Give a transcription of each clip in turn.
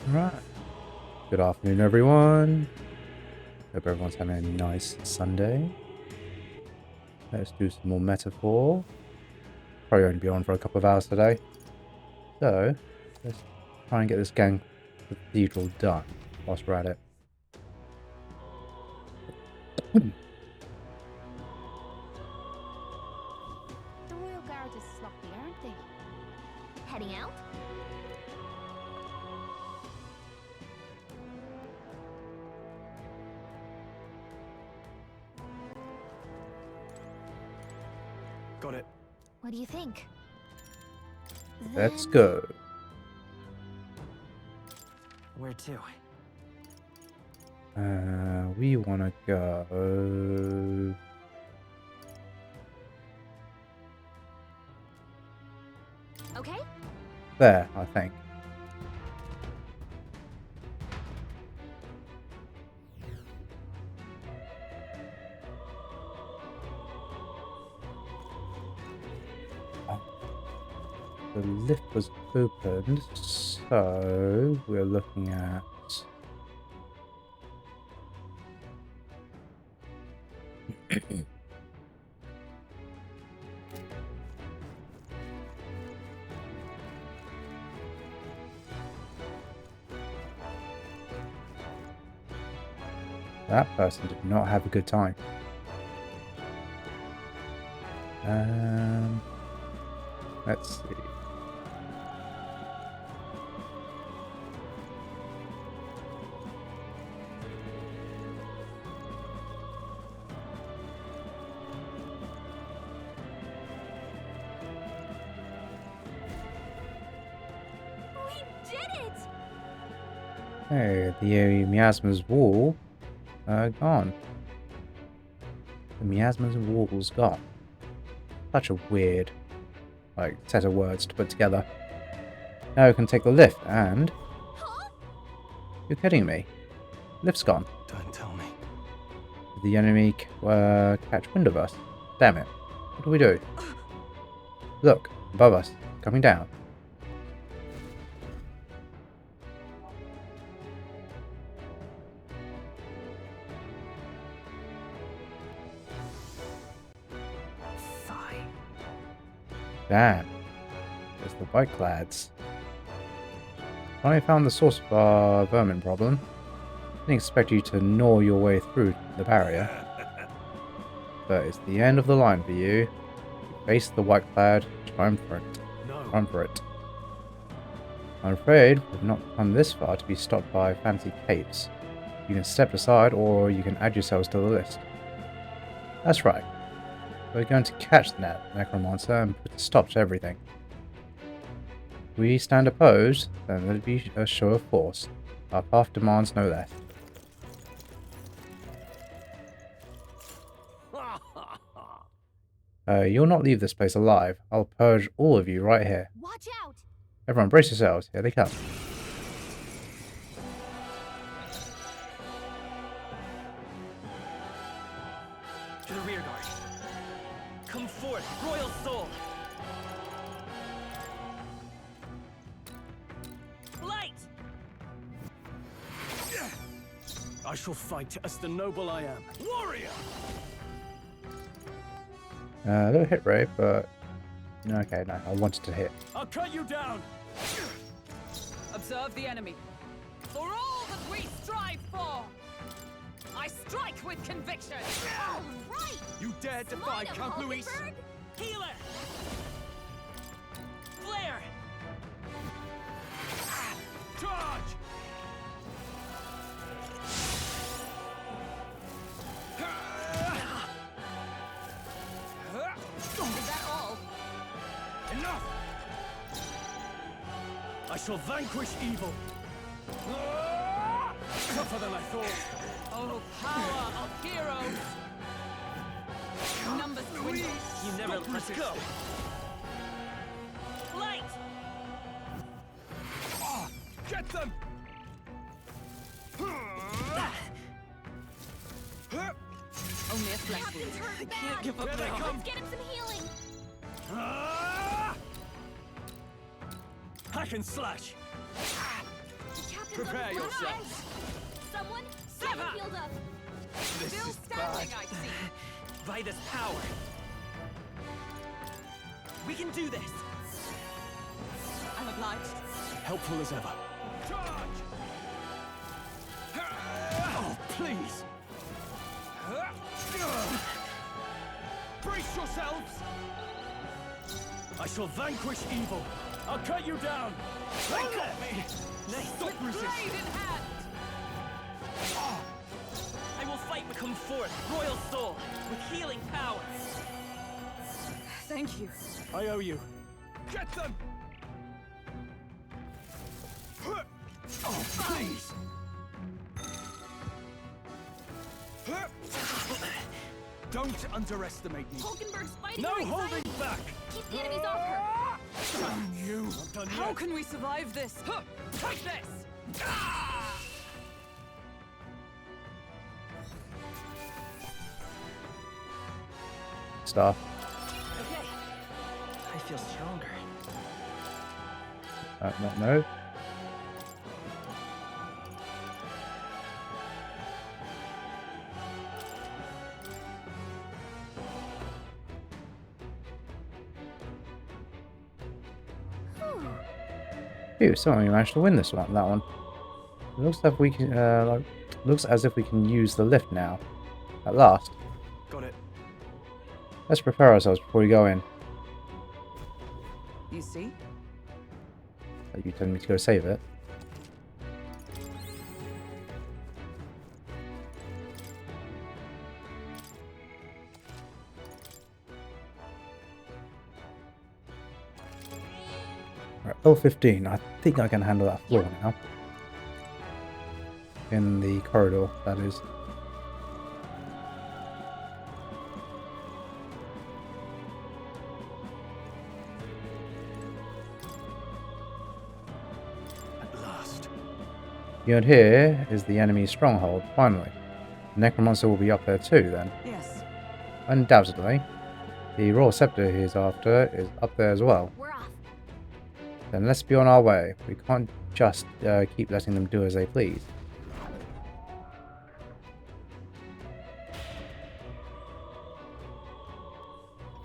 Right. Good afternoon, everyone. Hope everyone's having a nice Sunday. Let's do some more metaphor. Probably only be on for a couple of hours today. So, let's try and get this gang Cathedral done whilst we're at it. The Royal Guard is sloppy, aren't they? Heading out? Got it. What do you think? Let's Then- go. Where to? We want to go... Okay. there, I think. The lift was opened, so we're looking at... That person did not have a good time. Let's see. We did it! Hey, the miasma's wall, gone. The miasma's wall's gone. Such a weird, set of words to put together. Now we can take the lift, and... Huh? You're kidding me. Lift's gone. Don't tell me. Did the enemy catch wind of us? Damn it. What do we do? Look, above us, coming down. Fine. Damn. It's the Whiteclads. Finally found the source of our vermin problem. Didn't expect you to gnaw your way through the barrier. But it's the end of the line for you. You face the Whiteclad, run for it. No. Run for it. I'm afraid we've not come this far to be stopped by fancy capes. You can step aside or you can add yourselves to the list. That's right. We're going to catch the necromancer and put a stop to everything. If we stand opposed, then it'll be a show of force. Our path demands no less. You'll not leave this place alive. I'll purge all of you right here. Watch out! Everyone brace yourselves. Here they come. To the rear guard. Come forth, royal soul. Light. I shall fight as the noble I am. Warrior. A little hit rate, but... Okay, no, I wanted to hit. I'll cut you down. Observe the enemy. For all that we strive for, I strike with conviction. All right! You dare defy Smite him, Count Luis? Hulkenberg. Healer. Flare. Charge. Is that all? Enough! I shall vanquish evil. Tougher than I thought. Oh, power of heroes! Numbers dwindle. You never let it go. Light! Get them! Only a flesh wound. Captain's hurt bad! Can't give up Here they now. come. Let's get him some healing! Hack and slash. The captain Prepare yourselves. Someone Sever! healed up. This Still is standing, bad. I see. By this power. We can do this. I'm obliged. Helpful as ever. Charge! Oh, please. Brace yourselves. I shall vanquish evil. I'll cut you down. They got me. Stop Blade resisting. in hand! I will fight and come forth, royal soul, with healing power. Thank you. I owe you. Get them! Oh, please! Don't underestimate me. Hulkenberg's fighting No her inside. holding back! Keep the enemies off her. Damn you! Not done How yet. can we survive this? Huh, take this! Stuff. Okay. I feel stronger. No. Phew, somehow we managed to win this one. That one. It looks like we can. Looks as if we can use the lift now. At last. Got it. Let's prepare ourselves before we go in. You see? Are you telling me to go save it? Right, L15. I think I can handle that floor now. In the corridor, that is. At last. Beyond here is the enemy's stronghold, finally. The necromancer will be up there too, then. Yes. Undoubtedly. The royal scepter he's after is up there as well. We're off. Then let's be on our way. We can't just keep letting them do as they please.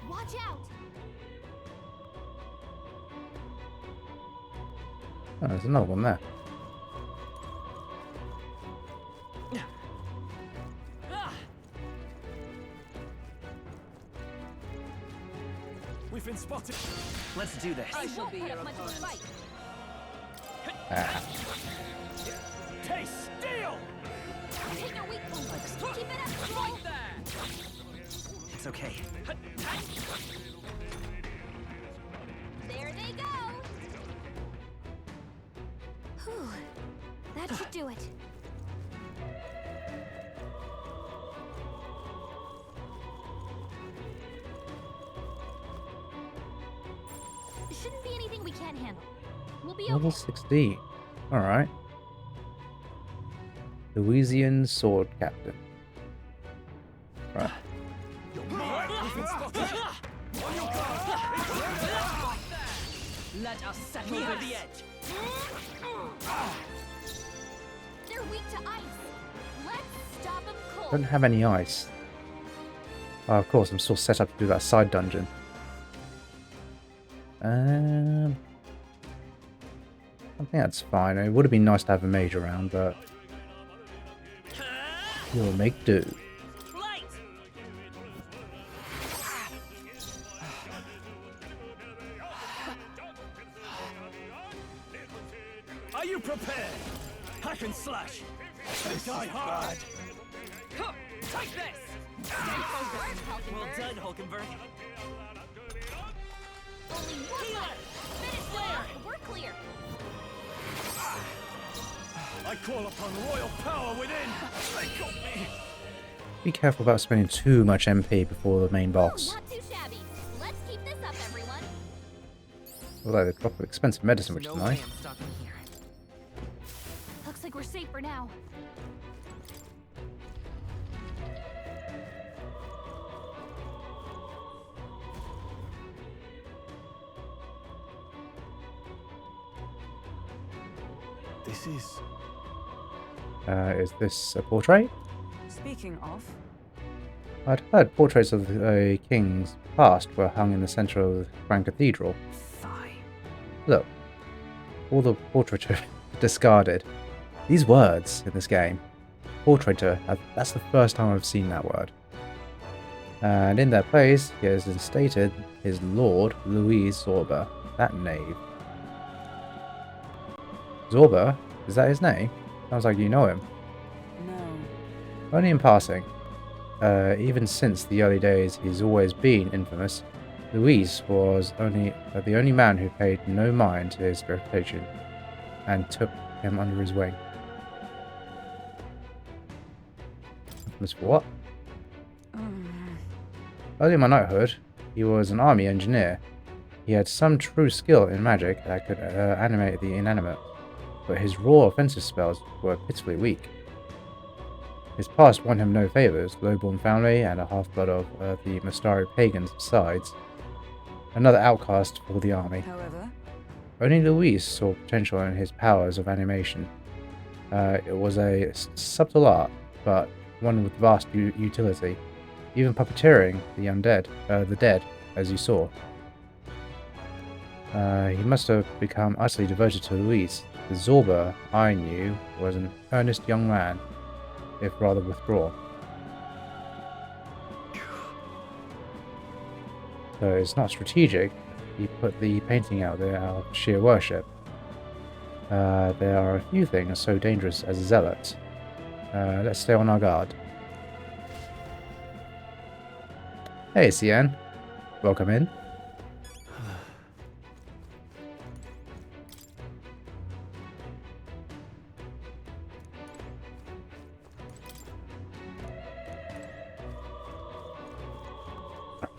Watch out. Oh, there's another one there. Ah! We've been spotted. Let's do this. I They shall won't be put your up much of a opponent. fight. Ah. Taste steel! Take your weak points. Keep it up, Troll. Right there! It's okay. There they go. Whew. That should do it. Shouldn't be anything we can't handle. We'll be Level okay. 16. Alright. Louisian Sword Captain. Right. You're mine. We've been spotted. On your guard. Let us settle We have this. the edge. They're weak to ice. Let's stop them cold. Don't have any ice. Oh, of course, I'm still set up to do that side dungeon. I think that's fine. It would have been nice to have a mage around, but you'll make do. Light. Are you prepared? Hack and slash. Die hard. Huh, take this! Stay focused. Well done, Hulkenberg. Only one left. Finish them off. We're clear. I call upon royal power within. They got me. Be careful about spending too much MP before the main boss. Not too shabby. Let's keep this up, everyone. Although they drop expensive medicine, which is No way nice. I'm stopping here. Looks like we're safe for now. This is Is this a portrait? Speaking of, I'd heard portraits of the kings past were hung in the centre of the Grand Cathedral. fie. Look, all the portraiture discarded. These words in this game, portraiture, that's the first time I've seen that word. And in their place, he has instated his lord, Louis Zorba, that knave. Zorba? Is that his name? Sounds like you know him. No. Only in passing. Even since the early days, he's always been infamous. Louis was the only man who paid no mind to his reputation and took him under his wing. Infamous for what? Early in my knighthood, he was an army engineer. He had some true skill in magic that could animate the inanimate, but his raw offensive spells were pitifully weak. His past won him no favours, low-born family and a half-blood of the Mastari pagans besides. Another outcast for the army. However, Only Louis saw potential in his powers of animation. It was a subtle art, but one with vast utility. Even puppeteering the dead, as you saw. He must have become utterly devoted to Louis. The Zorba I knew was an earnest young man, if rather withdrawn. So it's not strategic. He put the painting out there out of sheer worship. There are a few things so dangerous as a zealot. Let's stay on our guard. Hey, Cian. Welcome in.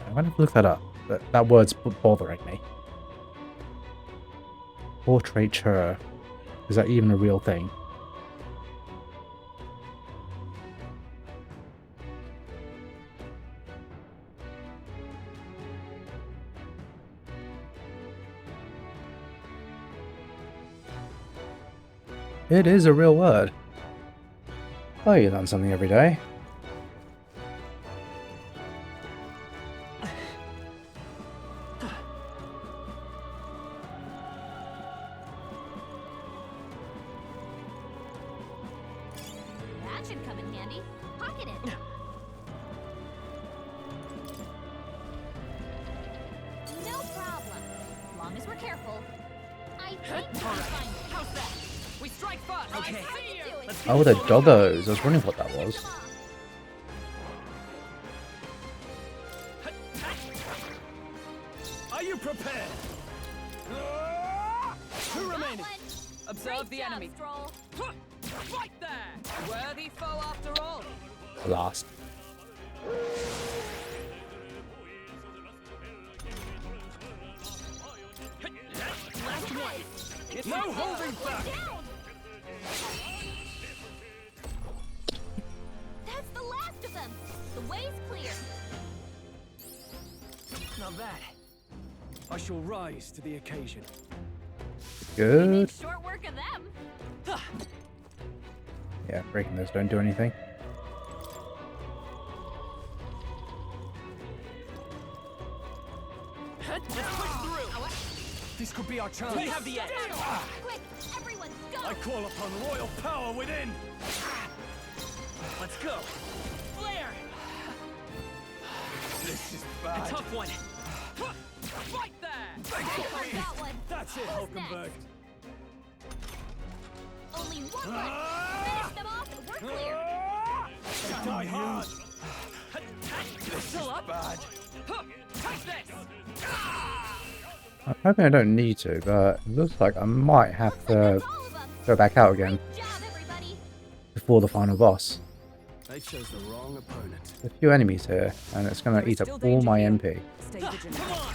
I'm going to look that up. That word's bothering me. Portraiture. Is that even a real thing? It is a real word. Oh, you learn something every day. That should come in handy. Pocket it. No problem. As long as we're careful. I think we'll find it. how's that? We strike first. Okay. I see you. Oh, the doggos. I was wondering what that was. Are you prepared? Two remaining. Observe the enemy. Right there. Worthy foe after all. Last. Last one. No holding back. That's the last of them. The way's clear. Not bad. I shall rise to the occasion. We Good. made short work of them. Yeah, breaking those don't do anything. Let's push through. This could be our chance. We have the edge. Quick, everyone, go! I call upon royal power within. Let's go. Flare. This is A bad. tough one. Right there. I got one. That's it, Who's Hulkenberg. next? Only one left. Finish them off and we're clear. They die hard. This still up. Bad. Take this. I'm hoping I don't need to, but it looks like I might have to That's all of them. go back out again Good job, everybody. before the final boss. They chose the wrong opponent. There's a few enemies here, and it's going to eat up all my MP. Stay Come vigilant. on.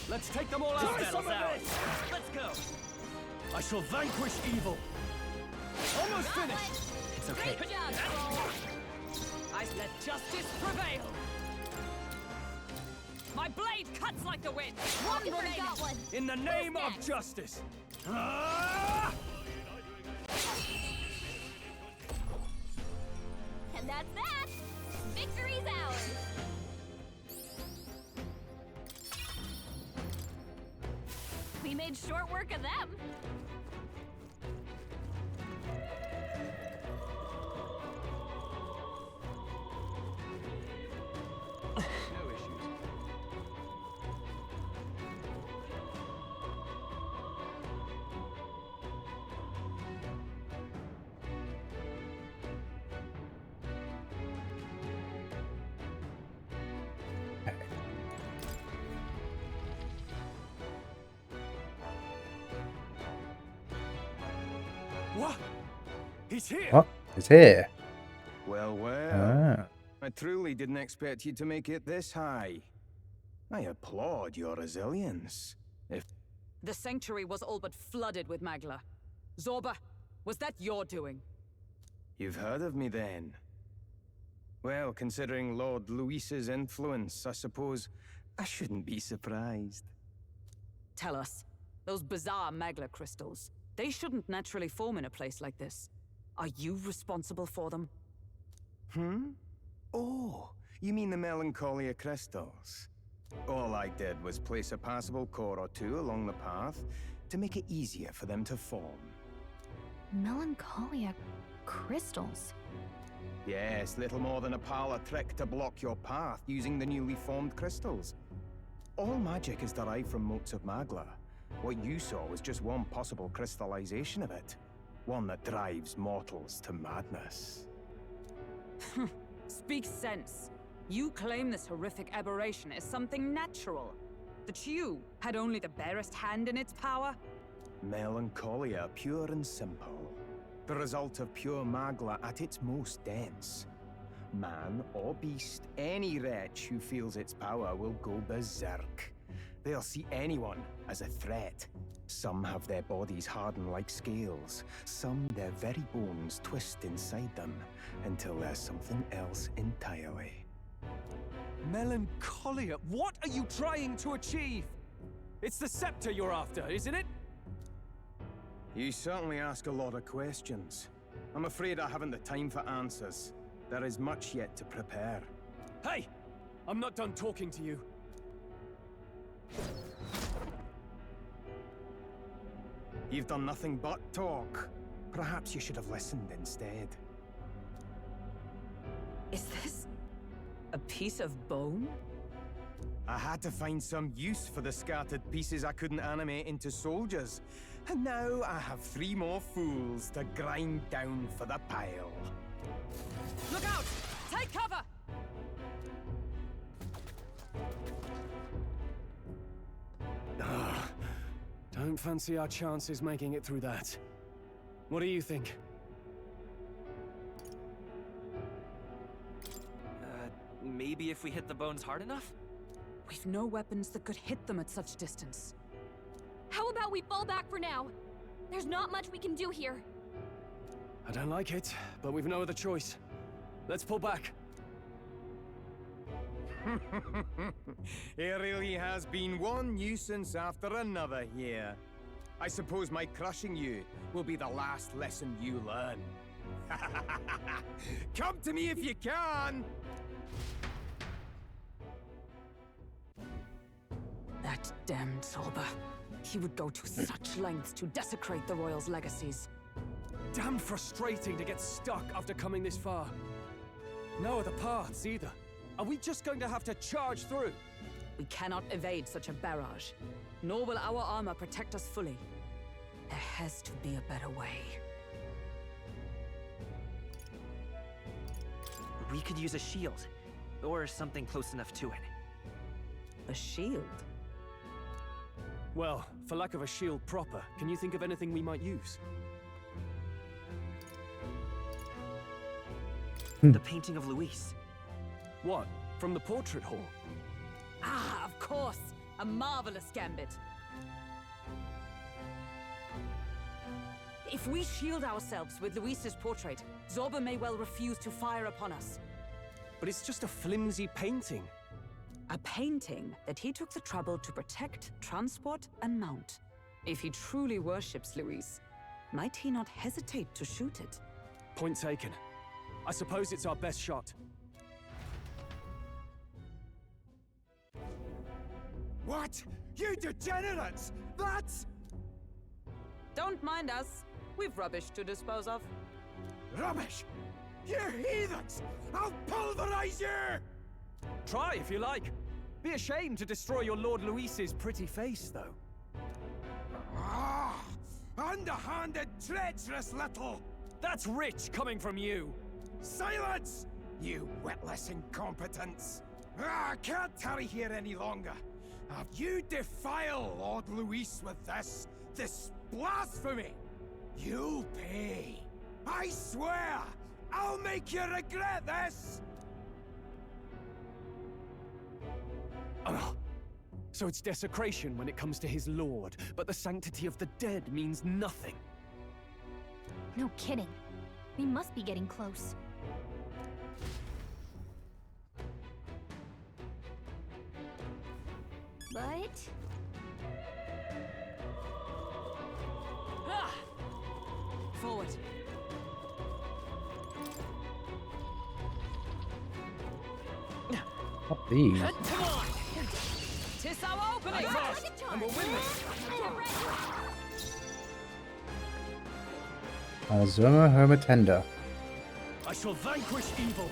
Let's take them all out. Let's go. I shall vanquish evil. Almost finished. It's okay. Good job, Troll. I let justice prevail. My blade cuts like the wind. One remaining. Got one. In the name of next? justice. Ah! And that's that! Victory's ours! We made short work of them. No issues. What? He's here! What? It's here. Well, Ah. I truly didn't expect you to make it this high. I applaud your resilience. The sanctuary was all but flooded with Magla. Zorba, was that your doing? You've heard of me then? Well, considering Lord Luis's influence, I suppose I shouldn't be surprised. Tell us, those bizarre Magla crystals, they shouldn't naturally form in a place like this. Are you responsible for them? Oh, you mean the Melancholia crystals? All I did was place a passable core or two along the path to make it easier for them to form. Melancholia crystals. Yes, little more than a parlor trick to block your path using the newly formed crystals. All magic is derived from motes of Magla. What you saw was just one possible crystallization of it. One that drives mortals to madness. Speak sense. You claim this horrific aberration is something natural. That you had only the barest hand in its power? Melancholia, pure and simple. The result of pure Magla at its most dense. Man or beast, any wretch who feels its power will go berserk. They'll see anyone as a threat. Some have their bodies harden like scales. Some their very bones twist inside them until there's something else entirely. Melancholia? What are you trying to achieve? It's the scepter you're after, isn't it? You certainly ask a lot of questions. I'm afraid I haven't the time for answers. There is much yet to prepare. Hey! I'm not done talking to you. You've done nothing but talk. Perhaps you should have listened instead. Is this a piece of bone? I had to find some use for the scattered pieces I couldn't animate into soldiers. And now I have 3 more fools to grind down for the pile. Look out! Take cover! Don't fancy our chances making it through that. What do you think? Maybe if we hit the bones hard enough? We've no weapons that could hit them at such distance. How about we fall back for now? There's not much we can do here. I don't like it, but we've no other choice. Let's pull back. It really has been one nuisance after another here. I suppose my crushing you will be the last lesson you learn. Come to me if you can! That damned Zorba. He would go to such lengths to desecrate the Royals' legacies. Damn frustrating to get stuck after coming this far. No other paths either. Are we just going to have to charge through? We cannot evade such a barrage, nor will our armor protect us fully. There has to be a better way. We could use a shield, or something close enough to it. A shield? Well, for lack of a shield proper, can you think of anything we might use? The painting of Luis. What? From the portrait hall? Ah, of course! A marvelous gambit! If we shield ourselves with Luis's portrait, Zorba may well refuse to fire upon us. But it's just a flimsy painting. A painting that he took the trouble to protect, transport, and mount. If he truly worships Luis, might he not hesitate to shoot it? Point taken. I suppose it's our best shot. What? You degenerates! That's Don't mind us. We've rubbish to dispose of. rubbish! You heathens! I'll pulverize you! Try if you like. Be ashamed to destroy your Lord Luis's pretty face, though. Ah! Underhanded, treacherous little! That's rich coming from you. Silence! You witless incompetents! I can't tarry here any longer. If you defile Lord Luis with this blasphemy, you'll pay. I swear, I'll make you regret this! Oh, so it's desecration when it comes to his lord, but the sanctity of the dead means nothing. No kidding. We must be getting close. But... Ah! Forward. Not these. Come on! Tis our opening! Fast, and we'll win this! Zorba, Homo, Tender. I shall vanquish evil!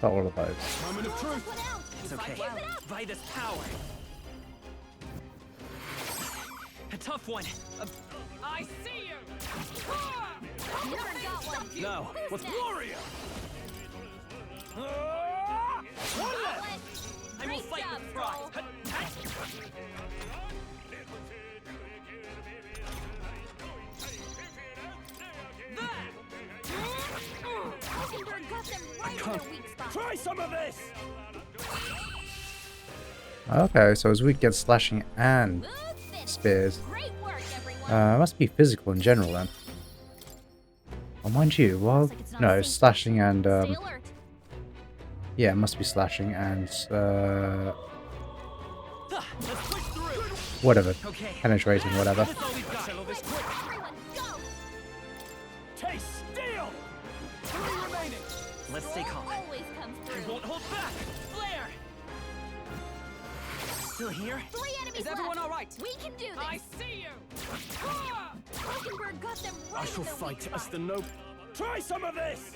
Not all of those. Moment of truth! It's okay. By this power. A tough one. I see you! Never got one. Now, what's next? Gloria? One left! I will Great fight job, with pride. Troll. Rosenberg got them right in their weak spot. Try some of this! Okay, so his weak gets slashing and Smooth finish. spears. Great work, everyone. Must be physical in general then. Oh, mind you, well, Looks like it's not no, safe. slashing and, Stay alert. yeah, it must be slashing and, Let's push through. whatever, Okay. penetrating, whatever. That's all we've got. Settle this Quick, quick! everyone, go! Taste steel! 3 remaining! Let's stay calm. Always comes I through. won't hold back. Flare. Still here? 3 enemies Is everyone left. all right? We can do this. I see you! Rosenberg got them right I shall in their fight weak as spot. the noble. Try some of this!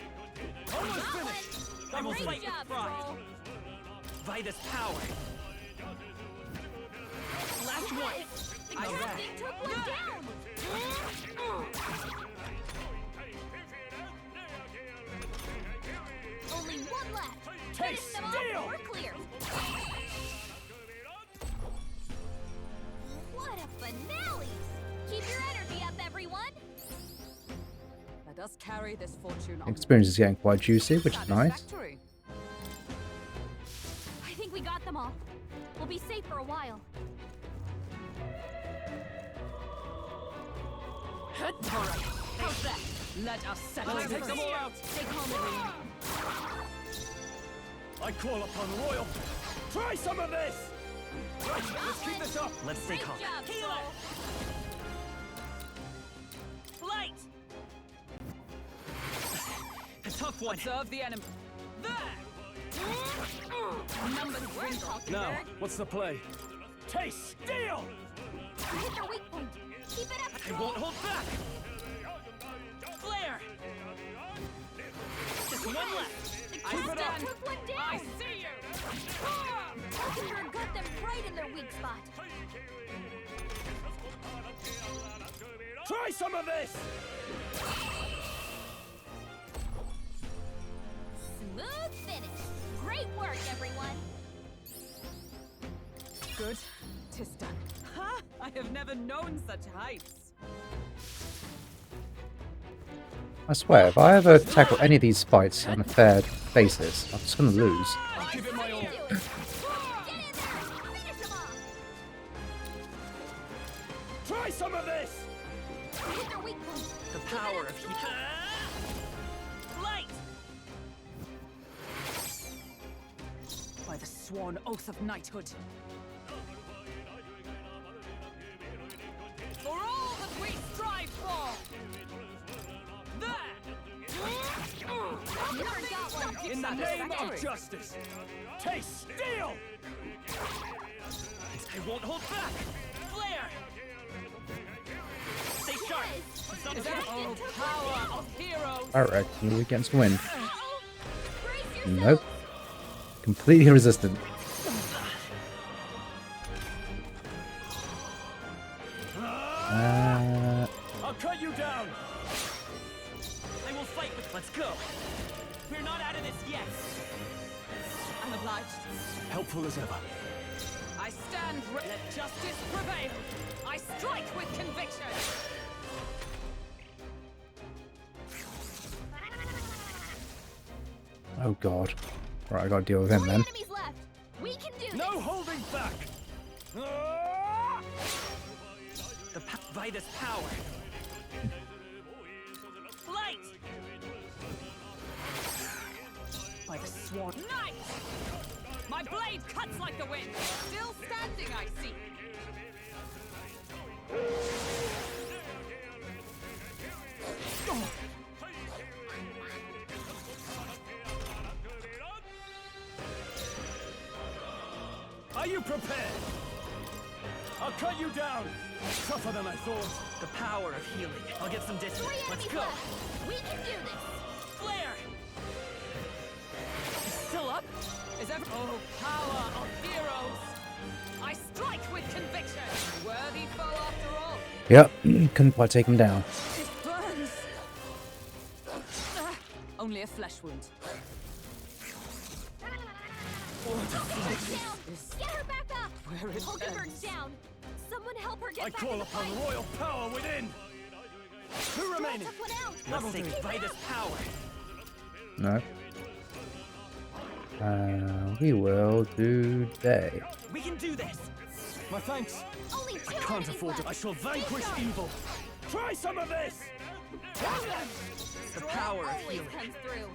Almost Got finished! I will one. fight Great with job, pride. Troll. By this power. Last one. The All captain right. took one down. Only one left. Taste Finish them off, steel! we're clear. What a finale! Keep your energy up, everyone. Let us carry this fortune on. Experience is getting quite juicy, which is nice. Satisfactory. I think we got them all. We'll be safe for a while. All right. How's that? Let us settle Let's take this. them all out! Take home, everyone. I call upon royal. Try some of this! Right, let's keep this up! Let's stay Great calm. job, Healer. Troll. Light. A tough one. Observe the enemy. There! Numbers were talking, Now, bird. what's the play? Taste steel! You hit their weak point. Keep it up, I Troll. won't hold back. Flare. Just one left. The Keep it up. captain took one down. I see you! Rosenberg got them right in their weak spot. Try some of this! Smooth finish. Great work, everyone. Good. 'Tis done. Ha! I have never known such heights. I swear, if I ever tackle any of these fights on a fair basis, I'm just gonna lose. I'll give it my all. Do it. Get in there. Finish them off. Try some of this! Hit their weak point. The power of heat. Light. By the sworn oath of knighthood. For all that we strive for! There! Rosenberg got In the name satisfactory. of justice, taste steel! I won't hold back! Flare! Stay sharp! Is that all power of heroes? I reckon you against wind. Uh-oh. Brace yourself. Nope. Completely resistant. I'll cut you down! I will fight with. Let's go! We're not out of this yet! I'm obliged. Helpful as ever. I stand let justice prevail. I strike with conviction. Oh god. Right, I gotta deal with him 3 then. enemies left. We can do No this. holding back! By this power! Flight! By the sworn knight! My blade cuts like the wind. Still standing, I see. Are you prepared? I'll cut you down! Tougher than I thought. The power of healing. I'll get some distance. 3 Let's enemies go! left. We can do this. Flare! Still up? Is ever oh power of heroes? I strike with conviction. Worthy foe after all. Yep, couldn't quite take him down. It burns. Only a flesh wound. Down. Get her back up. Where it Hulkenberg's ends. down. Someone help her get I back in call the upon fight. royal power within! Two Girl remaining! took one out. Let's say Keep by it this up. power! No. We will do day. We can do this! My thanks! Only 2 I can't enemies afford left. to. I shall vanquish Stay sharp. evil! Try some of this! The power of Always healing. comes through.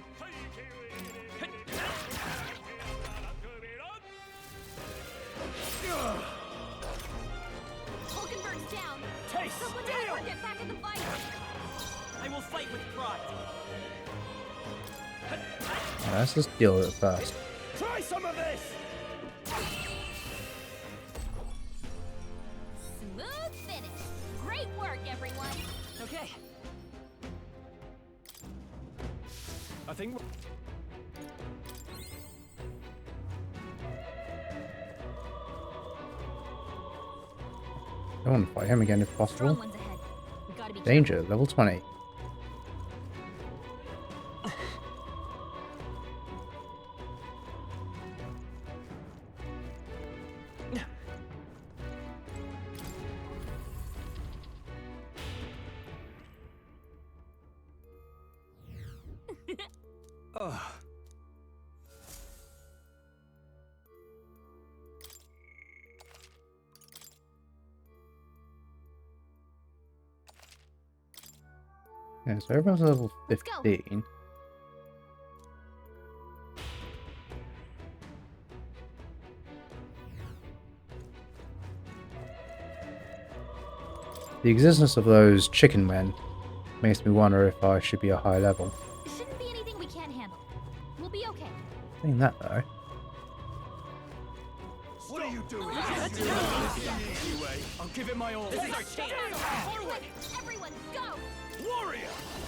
Hulkenberg's down. Taste Someone help steel! her get back in the fight. I will fight with pride! Let's just deal with it first. Try some of this! Smooth finish. Great work, everyone. Okay. I think. I want to fight him again if Strong possible. ones ahead. We gotta be Danger, level 20. Ugh. Yeah, so everyone's level Let's go. 15. The existence of those chicken men makes me wonder if I should be a high level. Shouldn't be anything we can't handle. We'll be okay. Saying that though. What are you doing? Anyway, I'll give it my all. This is our chance! Forward. Everyone, go. Warrior!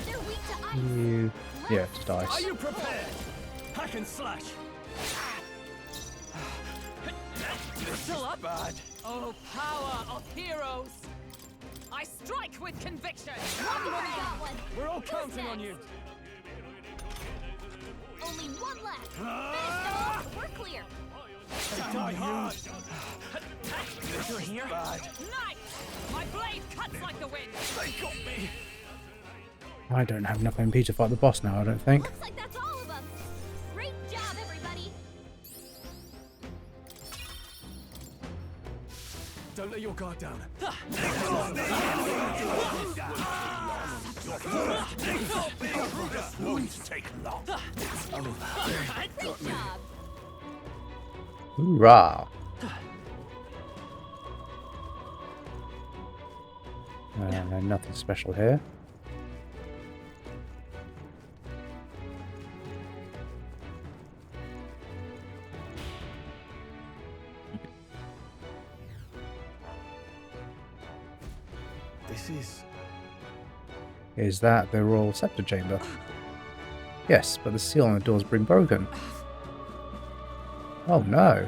They're weak to ice. You... Yeah, just Are dice. you prepared? Hack and slash! Still up? Bad. Oh power of heroes! I strike with conviction. One more got one. We're all Who's counting on next? you. Only one left. Finish them off. We're clear. Die hard. You're here? Bad. Knight! My blade cuts like the wind. They got me. I don't have enough MP to fight the boss now, I don't think. Looks like that's all of them. Great job, everybody. Don't let your guard down. Wounds take long. Great job. Hoorah! Nothing special here. This is... Is that the Royal Scepter Chamber? Yes, but the seal on the door's been broken. Oh no.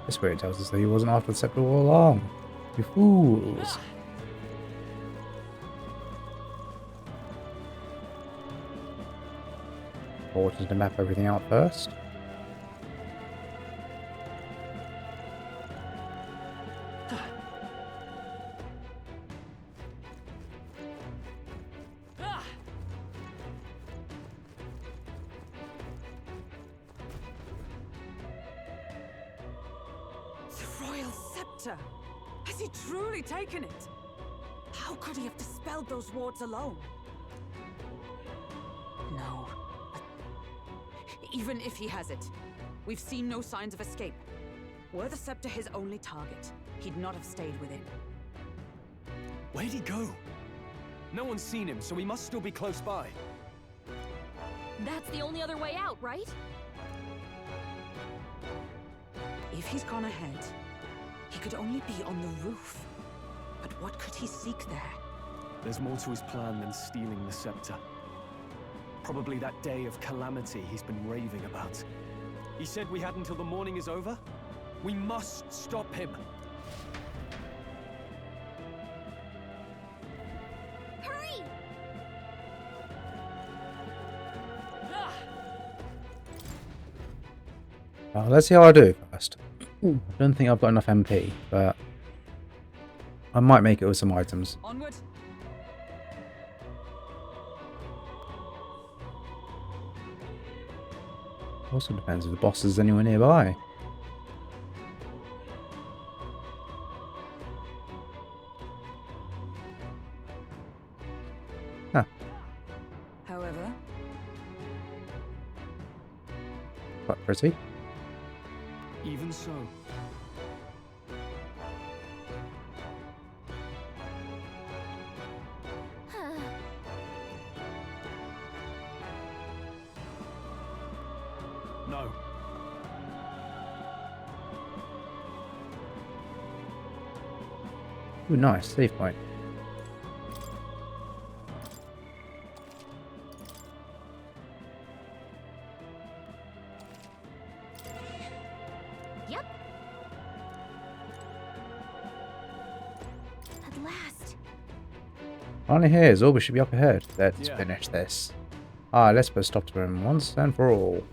This way it tells us that he wasn't after the scepter all along. You fools. Important to map everything out first. The royal scepter! Has he truly taken it? How could he have dispelled those wards alone? No. Even if he has it, we've seen no signs of escape. Were the scepter his only target, he'd not have stayed within. Where'd he go? No one's seen him, so he must still be close by. That's the only other way out, right? If he's gone ahead, he could only be on the roof. But what could he seek there? There's more to his plan than stealing the scepter. Probably that day of calamity he's been raving about. He said we had until the morning is over? We must stop him. Hurry! Well, let's see how I do first. I don't think I've got enough MP, but I might make it with some items. Onward! Also depends if the boss is anywhere nearby. Huh, However, quite pretty. Even so. No. Ooh, nice, save point. Yep. At last. Finally here, Zorba should be up ahead. Let's Yeah. finish this. Ah, let's put a stop to him once and for all.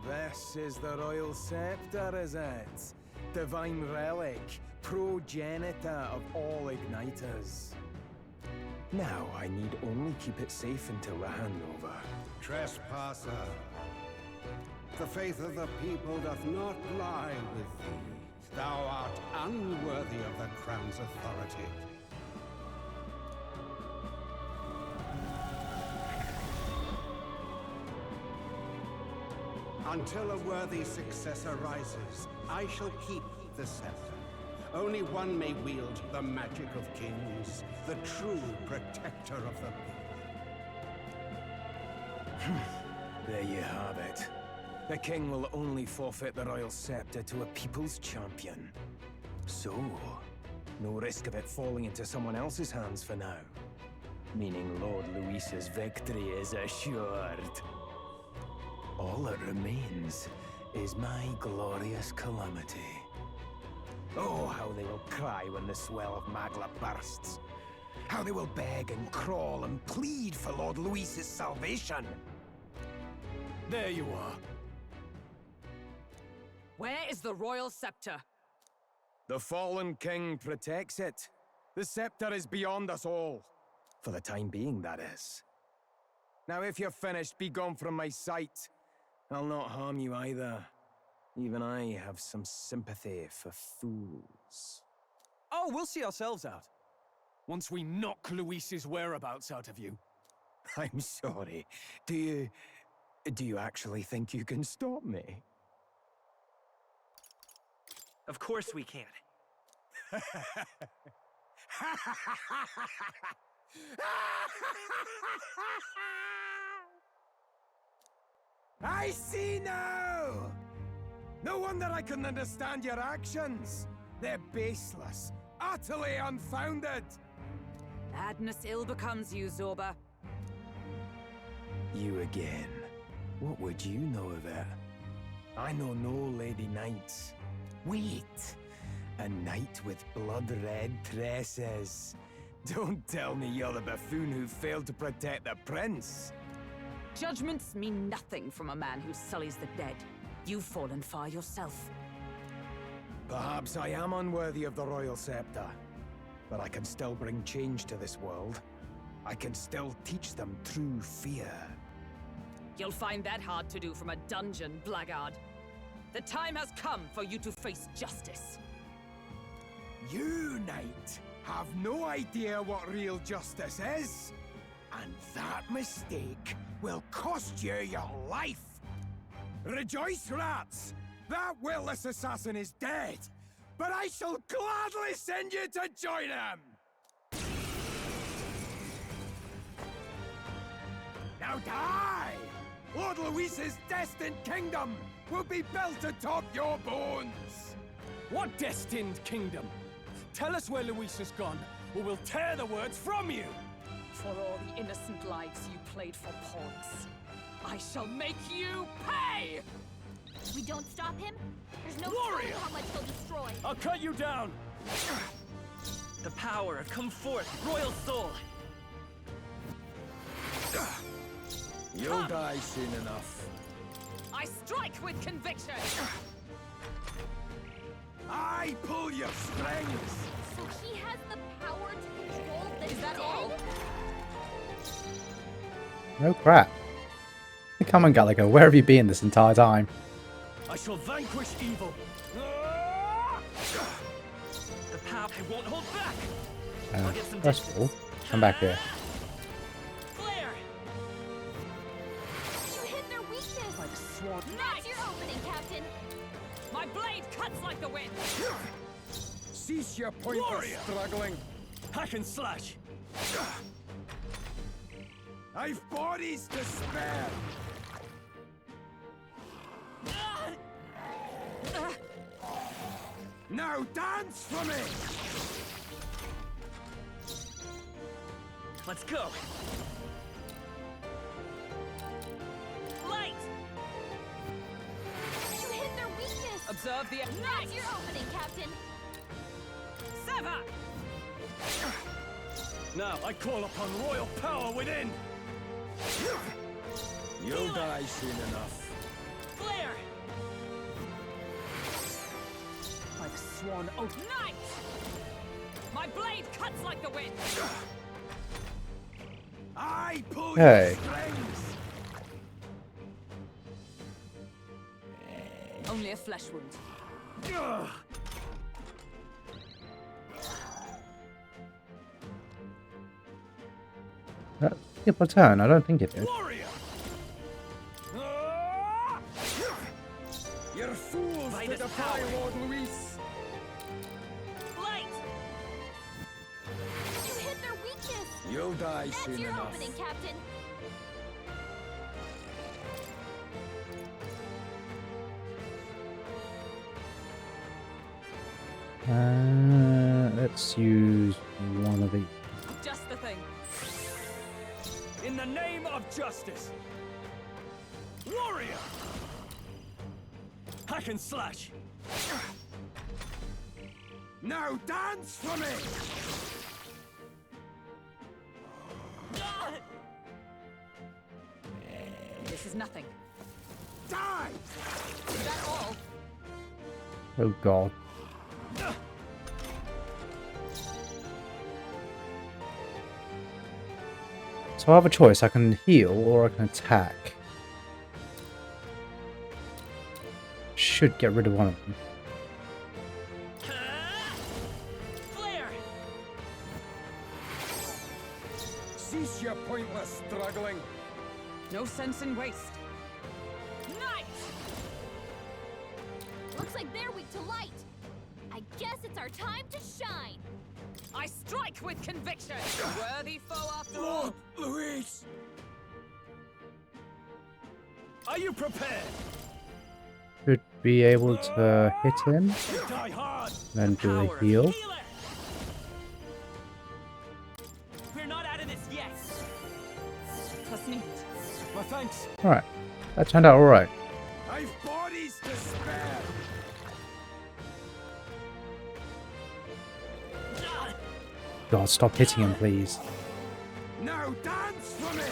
This is the royal scepter, is it? Divine relic, progenitor of all igniters. Now I need only keep it safe until the handover. Trespasser, the faith of the people doth not lie with thee. Thou art unworthy of the crown's authority. Until a worthy successor rises, I shall keep the scepter. Only one may wield the magic of kings, the true protector of the people. There you have it. The king will only forfeit the royal scepter to a people's champion. So, no risk of it falling into someone else's hands for now. Meaning Lord Luis's victory is assured. All that remains is my glorious calamity. Oh, how they will cry when the swell of Magla bursts. How they will beg and crawl and plead for Lord Luis's salvation. There you are. where is the royal scepter? The fallen king protects it. The scepter is beyond us all. For the time being, that is. Now if you're finished, be gone from my sight. I'll not harm you either. Even I have some sympathy for fools. Oh, we'll see ourselves out. Once we knock Luis's whereabouts out of you. I'm sorry. Do you actually think you can stop me? Of course we can. I see now! No wonder I couldn't understand your actions. They're baseless, utterly unfounded. Madness ill becomes you, Zorba. You again. What would you know of it? I know no lady knights. Wait! A knight with blood-red tresses. Don't tell me you're the buffoon who failed to protect the prince. Judgments mean nothing from a man who sullies the dead. You've fallen far yourself. Perhaps I am unworthy of the royal scepter, but I can still bring change to this world. I can still teach them true fear. You'll find that hard to do from a dungeon, blackguard. The time has come for you to face justice. You, knight, have no idea what real justice is, and that mistake will cost you your life. Rejoice, rats! That willless assassin is dead, but I shall gladly send you to join him! Now die! Lord Luis's destined kingdom will be built atop your bones! What destined kingdom? Tell us where Luis has gone, or we'll tear the words from you! For all the innocent lives you played for pawns, I shall make you pay! If we don't stop him, there's no Warrior! telling how much he'll destroy. I'll cut you down! The power, come forth, royal soul! You'll die soon enough. I strike with conviction! I pull your strings! So he has the power to control the Is that dead? all? No crap. Hey, come on, Gallagher. Where have you been this entire time? I shall vanquish evil! The power, I won't hold back! I'll get some First of all, distance. come back here. Flare! You hit their weakness. By the swan. That's your opening, Captain. My blade cuts like the wind! Cease your pointless Warrior! struggling! Hack and slash! I've bodies to spare! Now dance for me! Let's go! Light! You hit their weakness. Observe the... That's your opening, Captain. Sever! Now I call upon royal power within! You'll die soon enough. Flare! By the swan oath. Knight! My blade cuts like the wind! I pull Hey. your strings! Only a flesh wound. Ugh. Skip a turn. I don't think it did. Warrior! You're fools By to this defy power. Lord Luis! Light! You hit their weakness. You'll die That's soon your enough. opening, Captain. Let's use one of these. Just the thing. In the name of justice! Warrior! Hack and slash! Now dance for me! This is nothing. Die! Is that all? Oh god. So I have a choice. I can heal or I can attack. Should get rid of one of them. Flare! Cease your pointless struggling! No sense in waste. Knight! Looks like they're weak to light. I guess it's our time to shine. I strike with conviction. Worthy foe after all. Louise! Are you prepared? Should be able to hit him, Die hard! then do a Power of heal. healer. We're not out of this yet. That's neat. My thanks. Alright, that turned out alright. I've bodies to spare. God, stop hitting him, please. Now dance for me.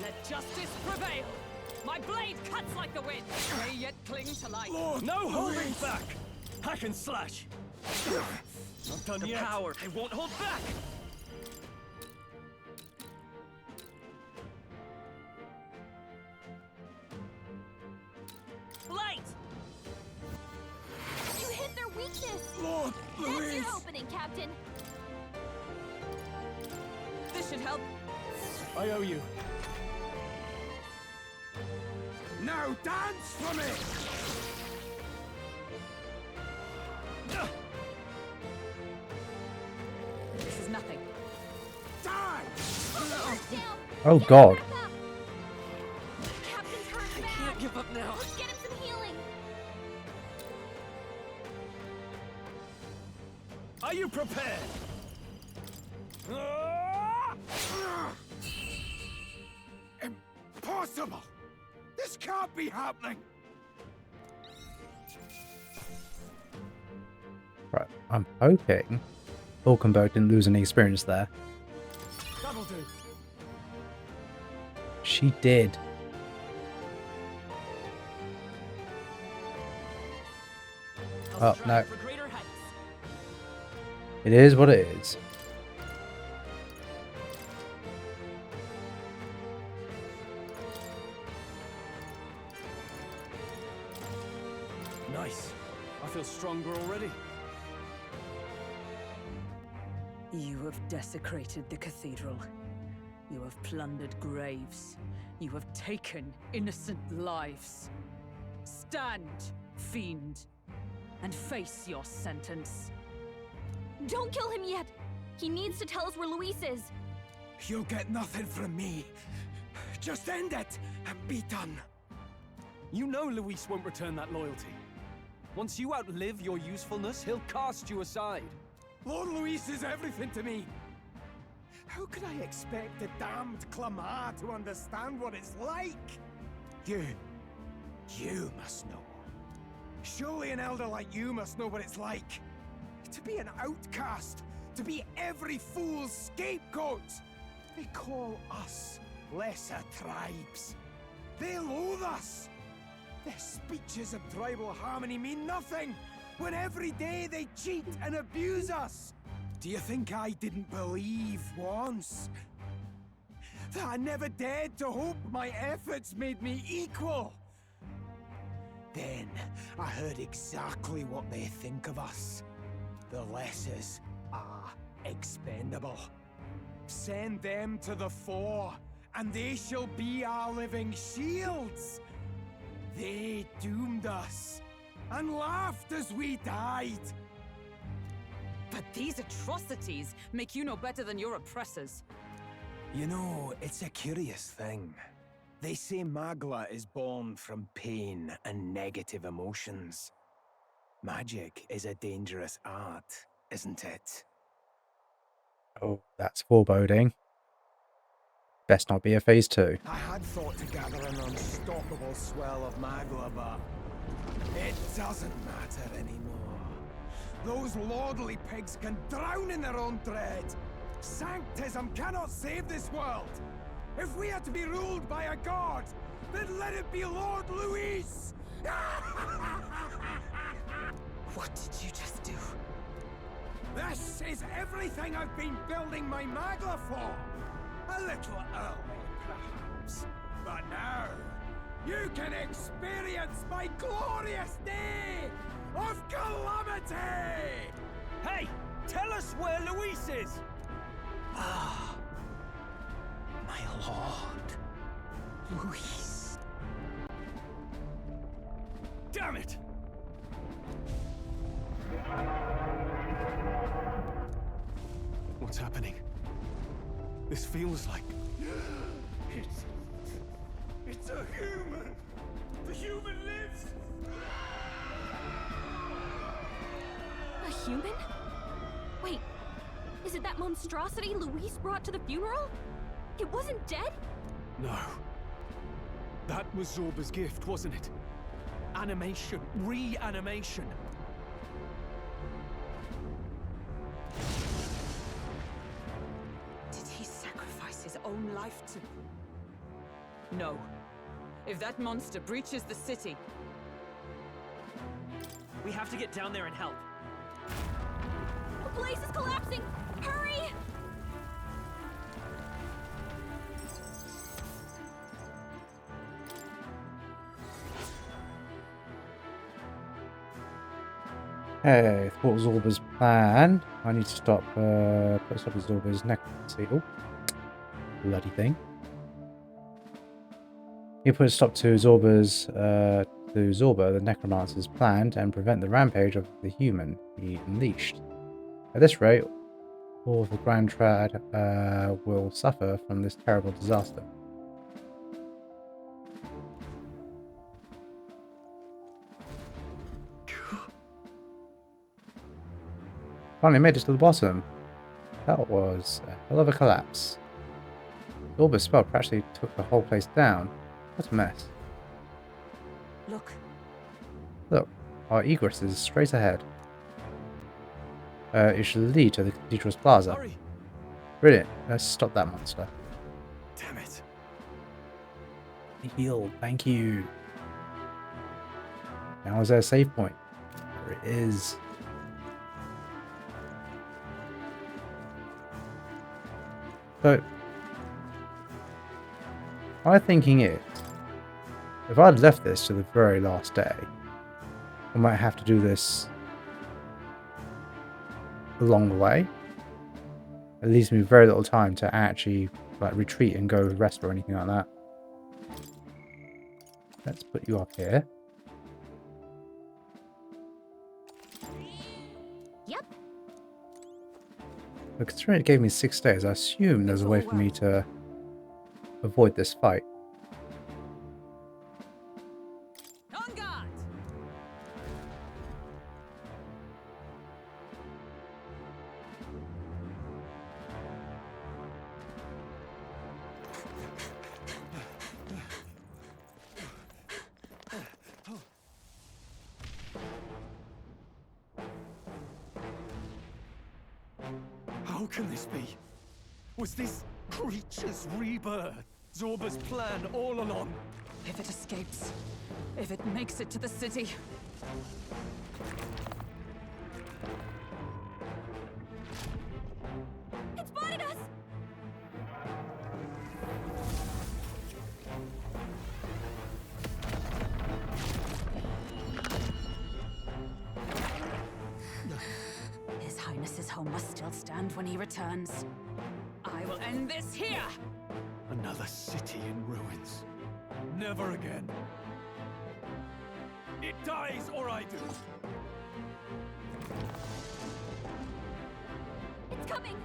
Let justice prevail. My blade cuts like the wind. May yet cling to life. No holding back! Hack and slash! Not done The yet. power. I won't hold back. Light. You hit their weakness. Lord That's Louise! your opening, Captain. This should help. I owe you. Now dance for me. This is nothing. Die. Down. Oh Get God. him back up. Captain's hurt bad. Can't give up now. Let's get him some healing. Are you prepared? Impossible. This can't be happening. Right, I'm hoping Hulkenberg didn't lose any experience there. That'll do. She did. I'll Oh, strive no. for greater heights. It is what it is. Nice. I feel stronger already. You have desecrated the cathedral. You have plundered graves. You have taken innocent lives. Stand, fiend, and face your sentence. Don't kill him yet. He needs to tell us where Luis is. You'll get nothing from me. Just end it and be done. You know Luis won't return that loyalty. Once you outlive your usefulness, he'll cast you aside. Lord Luis is everything to me. How could I expect the damned Clamar to understand what it's like? You must know. Surely an elder like you must know what it's like. To be an outcast, to be every fool's scapegoat. They call us lesser tribes. They loathe us. Their speeches of tribal harmony mean nothing, when every day they cheat and abuse us. Do you think I didn't believe once? That I never dared to hope my efforts made me equal? Then I heard exactly what they think of us. The lessers are expendable. Send them to the fore, and they shall be our living shields. They doomed us, and laughed as we died. But these atrocities make you no better than your oppressors. You know, it's a curious thing. They say Magla is born from pain and negative emotions. Magic is a dangerous art, isn't it? Oh, that's foreboding. Best not be a phase 2. I had thought to gather an unstoppable swell of Magla, but it doesn't matter anymore. Those lordly pigs can drown in their own dread. Sanctism cannot save this world. If we are to be ruled by a god, then let it be Lord Luis! What did you just do? This is everything I've been building my Magla for! A little early, perhaps. But now, you can experience my glorious day of calamity! Hey! Tell us where Luis is! Ah, my lord, Luis. Damn it! What's happening? This feels like... It's a human! The human lives! A human? Wait, is it that monstrosity Luis brought to the funeral? It wasn't dead? No. That was Zorba's gift, wasn't it? Animation. Reanimation. Did he sacrifice his own life to... No. If that monster breaches the city... We have to get down there and help. The place is collapsing! Hurry! Hey, thought Zorba's plan. I need to stop, put a stop to Zorba's necromancy. Oh, bloody thing. You put a stop to Zorba's, the necromancer's plan and prevent the rampage of the human he unleashed. At this rate, all of the Grand Trad will suffer from this terrible disaster. Finally made it to the bottom. That was a hell of a collapse. Zorba's spell practically took the whole place down. What a mess. Look. Look, our egress is straight ahead. It should lead to the Cathedral's plaza. Hurry! Brilliant. Let's stop that monster. Damn it. Heal. Thank you. Now is there a save point? There it is. So, my thinking is, if I'd left this to the very last day, I might have to do this along the way. It leaves me very little time to actually like retreat and go rest or anything like that. Let's put you up here. Yep. But considering it gave me 6 days, I assume there's a way for me to avoid this fight. On guard! How can this be? Was this creature's rebirth Zorba's plan all along? If it escapes, if it makes it to the city, It spotted us! His Highness's home must still stand when he returns. I will end this here! Another city in ruins. Never again. It dies or I do. It's coming!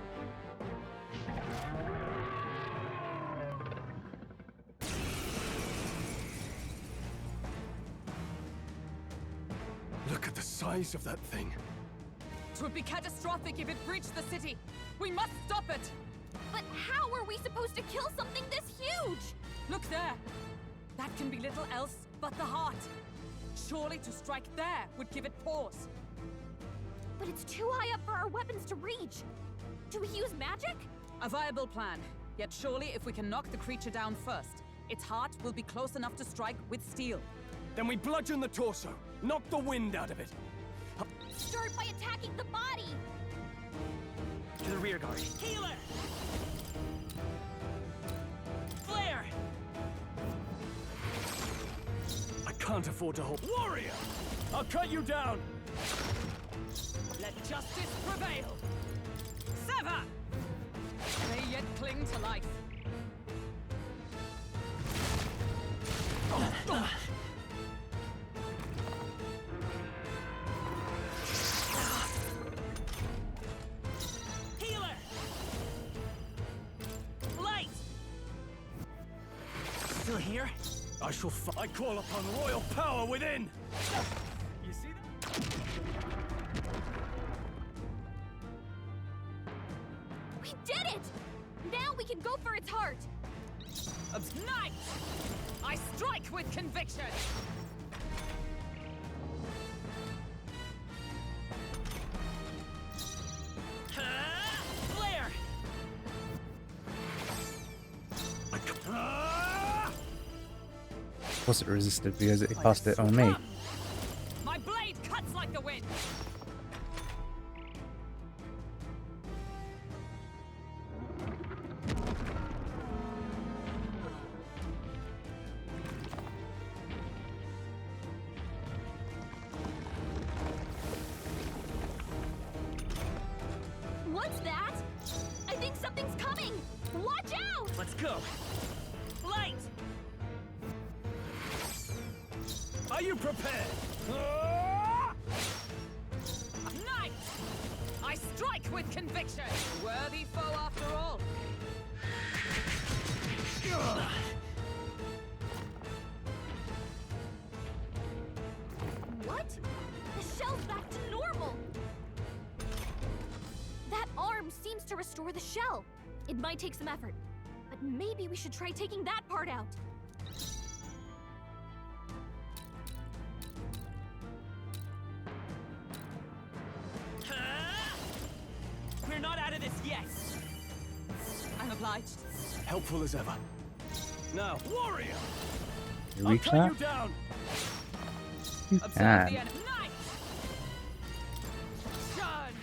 Look at the size of that thing. It would be catastrophic if it breached the city. We must stop it! But how are we supposed to kill something this huge? Look there! That can be little else but the heart. Surely to strike there would give it pause. But it's too high up for our weapons to reach. Do we use magic? A viable plan. Yet surely if we can knock the creature down first, its heart will be close enough to strike with steel. Then we bludgeon the torso, knock the wind out of it. Start by attacking the body! To the rear guard. Healer! Flare! I can't afford to hold. Warrior! I'll cut you down! Let justice prevail! Sever! They yet cling to life. here? I shall I call upon royal power within! You see that? We did it! Now we can go for its heart! Knight! I strike with conviction! Flare! Of course it resisted because it cast it on me. Come! My blade cuts like the wind! What's that? I think something's coming! Watch out! Let's go! Light! Are you prepared? Knight! I strike with conviction! Worthy foe after all! What? The shell's back to normal! That arm seems to restore the shell. It might take some effort, but maybe we should try taking that part out. We're not out of this yet! I'm obliged. Helpful as ever. Now, warrior! You I'll reach cut that? you down! You Observe the can. enemy. Knight! Charge!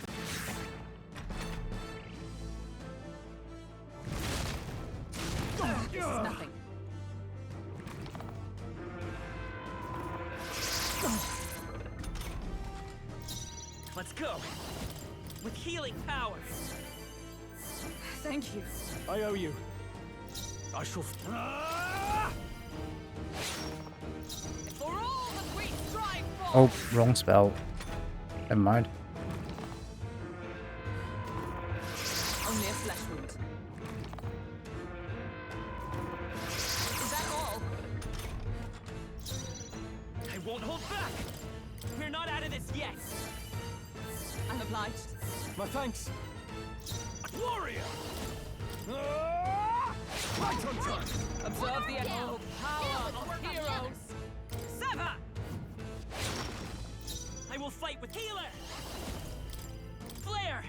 This is nothing. Let's go! With healing power! Thank you. I owe you. I shall. For all that we strive for! Oh, wrong spell. Never mind. Only a flesh wound. Is that all? I won't hold back! We're not out of this yet! I'm obliged. My thanks. Warrior! Right on time! Observe the enemy. down. Oh, power of heroes! Sever! I will fight with healer! Flare!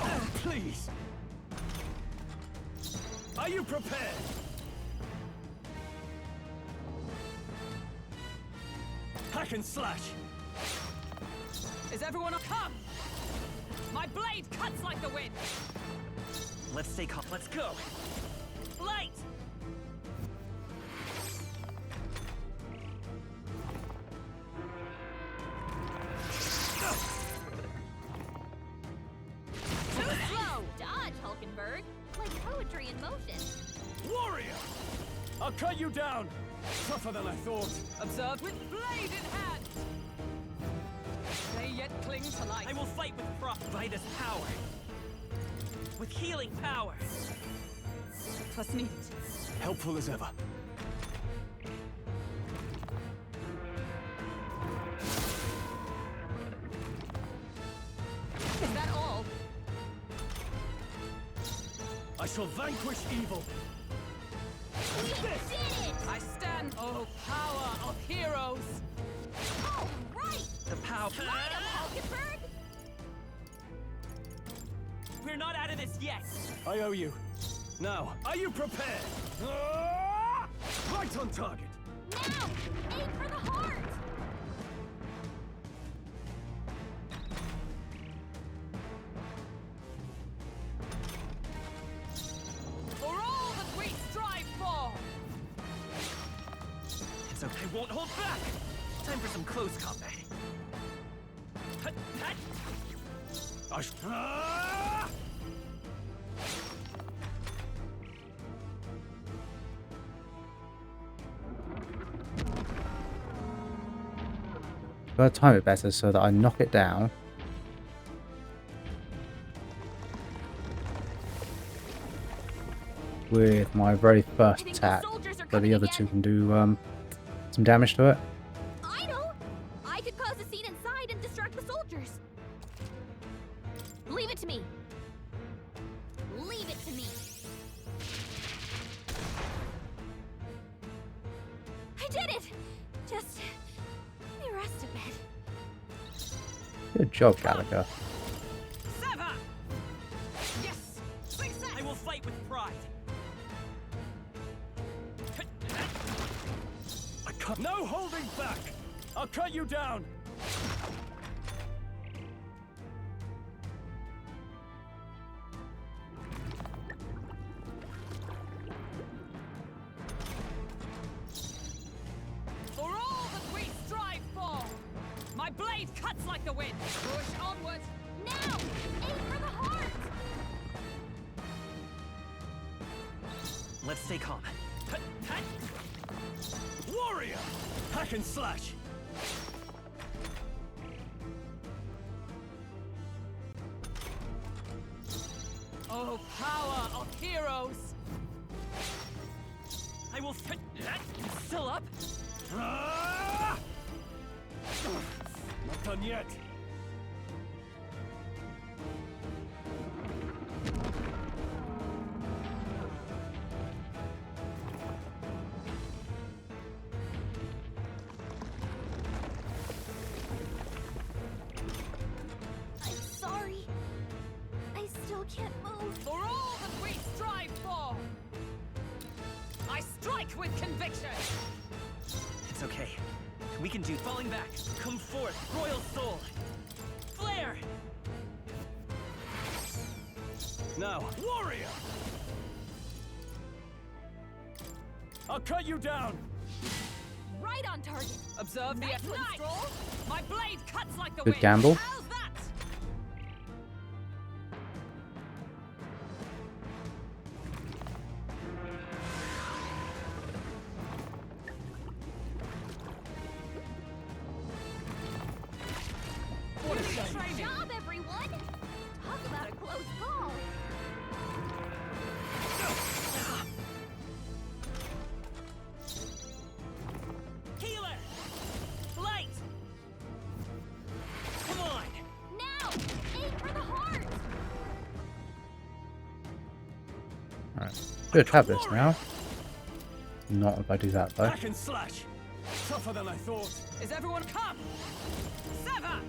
Oh, please! Are you prepared? Hack and slash! Is everyone come? My blade cuts like the wind! Let's stay calm. Let's go! Light! Too slow! Dodge, Hulkenberg. Like poetry in motion. Warrior! I'll cut you down! Tougher than I thought. Observe with blade in hand! They yet cling to life. I will fight with by this power! With healing power! 'Twas neat. Helpful as ever. Is that all? I shall vanquish evil. We did it! I stand, oh power of heroes! All right! The power. Light 'em, Hulkenberg! We're not out of this yet! I owe you. Now, are you prepared? Right on target. Now! Aim for the heart! For all that we strive for! It's okay. I won't hold back! Time for some close combat. Hut, hut. Gotta time it better so that I knock it down. With my very first attack, so the other two can do some damage to it. I know! I could cause a scene inside and distract the soldiers. Leave it to me. Leave it to me. I did it! Just let me rest a bit. Good job, Gallagher. Sever! Yes! Success! I will fight with pride. No holding back! I'll cut you down! For all that we strive for! My blade cuts like the wind! Push onward! Now! Aim for the heart! Let's stay calm. Warrior! Hack and slash! Oh, power of heroes! I will fit. Still up? Ah! Not done yet. I'm sorry. I still can't move. For all that we strive for! I strike with conviction! It's okay. We can do falling back. Come forth, royal soul. Flare! Now, warrior! I'll cut you down! Right on target. Observe the Nice effort, one, Stroll! My blade cuts like the Good wind! gamble. How's that? What a Good training! job, everyone! Talk about a close call. Healer! Light! Come on! Now! Aim for the heart! Alright. Should have this now. Not if I do that though. Hack and slash! Tougher than I thought. Is everyone come? Sever!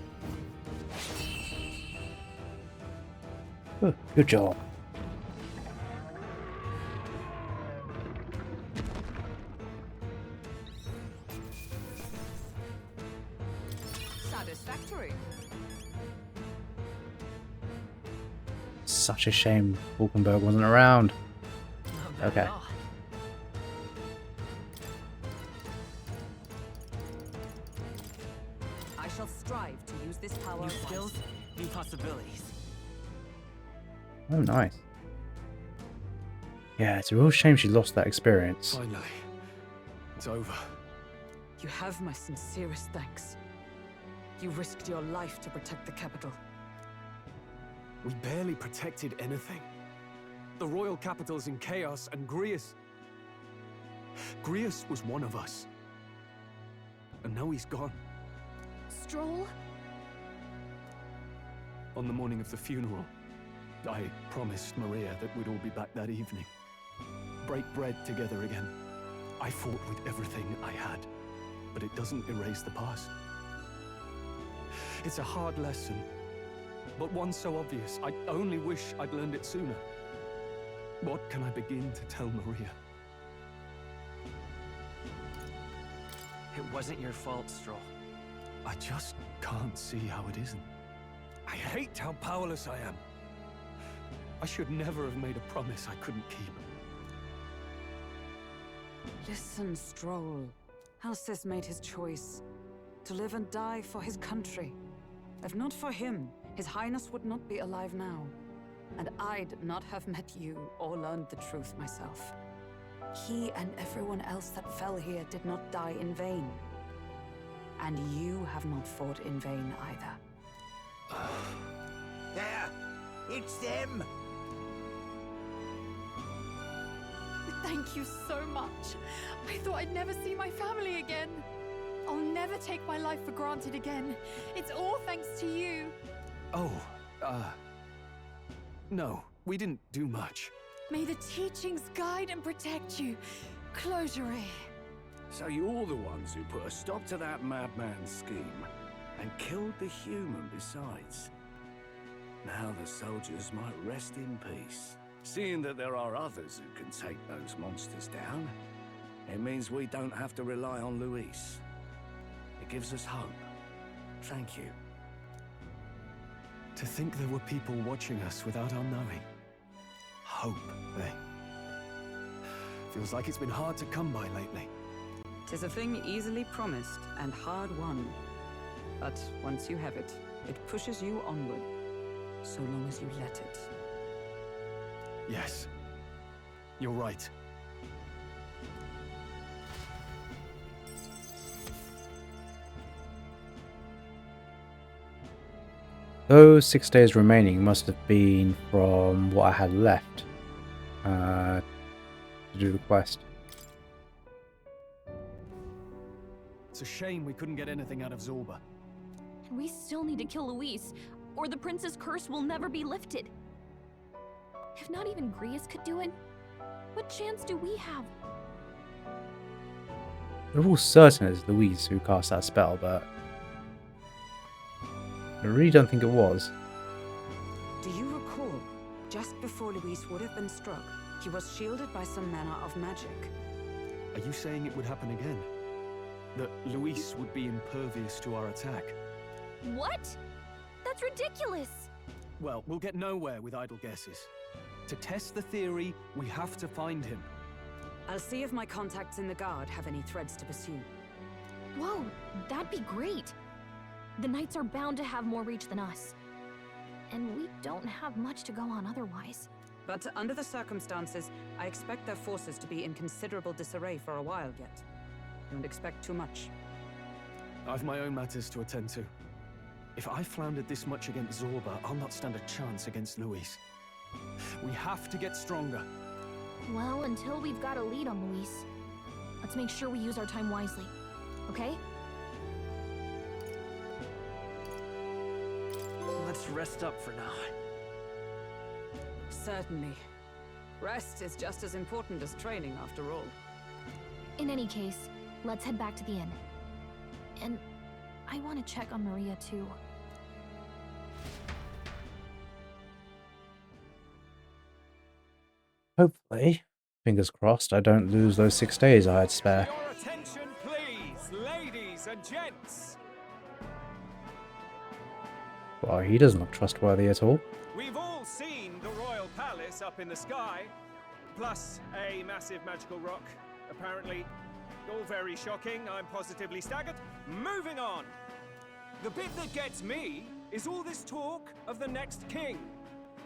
Good job. Satisfactory. Such a shame Wolkenberg wasn't around. Not bad Okay. at all. I shall strive to use this power New wisely. skills, new possibilities. Oh, nice. Yeah, it's a real shame she lost that experience. Finally. It's over. You have my sincerest thanks. You risked your life to protect the capital. We barely protected anything. The royal capital's in chaos, and Grius was one of us. And now he's gone. Stroll? On the morning of the funeral, I promised Maria that we'd all be back that evening. Break bread together again. I fought with everything I had, but it doesn't erase the past. It's a hard lesson, but one so obvious. I only wish I'd learned it sooner. What can I begin to tell Maria? It wasn't your fault, Stroll. I just can't see how it isn't. I hate how powerless I am. I should never have made a promise I couldn't keep. Listen, Stroll. Alcest made his choice. To live and die for his country. If not for him, His Highness would not be alive now. And I'd not have met you or learned the truth myself. He and everyone else that fell here did not die in vain. And you have not fought in vain either. There! It's them! Thank you so much. I thought I'd never see my family again. I'll never take my life for granted again. It's all thanks to you. Oh, no, we didn't do much. May the teachings guide and protect you. Closure. So you're the ones who put a stop to that madman's scheme and killed the human besides. Now the soldiers might rest in peace. Seeing that there are others who can take those monsters down, it means we don't have to rely on Luis. It gives us hope. Thank you. To think there were people watching us without our knowing. Hope, eh? Feels like it's been hard to come by lately. 'Tis a thing easily promised and hard won. But once you have it, it pushes you onward, so long as you let it. Yes, you're right. Those 6 days remaining must have been from what I had left to do the quest. It's a shame we couldn't get anything out of Zorba. And we still need to kill Luis, or the prince's curse will never be lifted. If not even Grius could do it, what chance do we have? We're all certain it's Luis who cast that spell, but I really don't think it was. Do you recall, just before Luis would have been struck, he was shielded by some manner of magic? Are you saying it would happen again? That Luis would be impervious to our attack? What? That's ridiculous! Well, we'll get nowhere with idle guesses. To test the theory, we have to find him. I'll see if my contacts in the Guard have any threads to pursue. Whoa, that'd be great! The Knights are bound to have more reach than us. And we don't have much to go on otherwise. But under the circumstances, I expect their forces to be in considerable disarray for a while yet. Don't expect too much. I've my own matters to attend to. If I floundered this much against Zorba, I'll not stand a chance against Luis. We have to get stronger. Well, until we've got a lead on Luis, let's make sure we use our time wisely, okay? Let's rest up for now. Certainly. Rest is just as important as training, after all. In any case, let's head back to the inn. And I want to check on Maria, too. Hopefully, fingers crossed, I don't lose those 6 days I had spare. Your attention, please, ladies and gents. Well, he doesn't look trustworthy at all. We've all seen the royal palace up in the sky, plus a massive magical rock. Apparently, all very shocking. I'm positively staggered. Moving on. The bit that gets me is all this talk of the next king.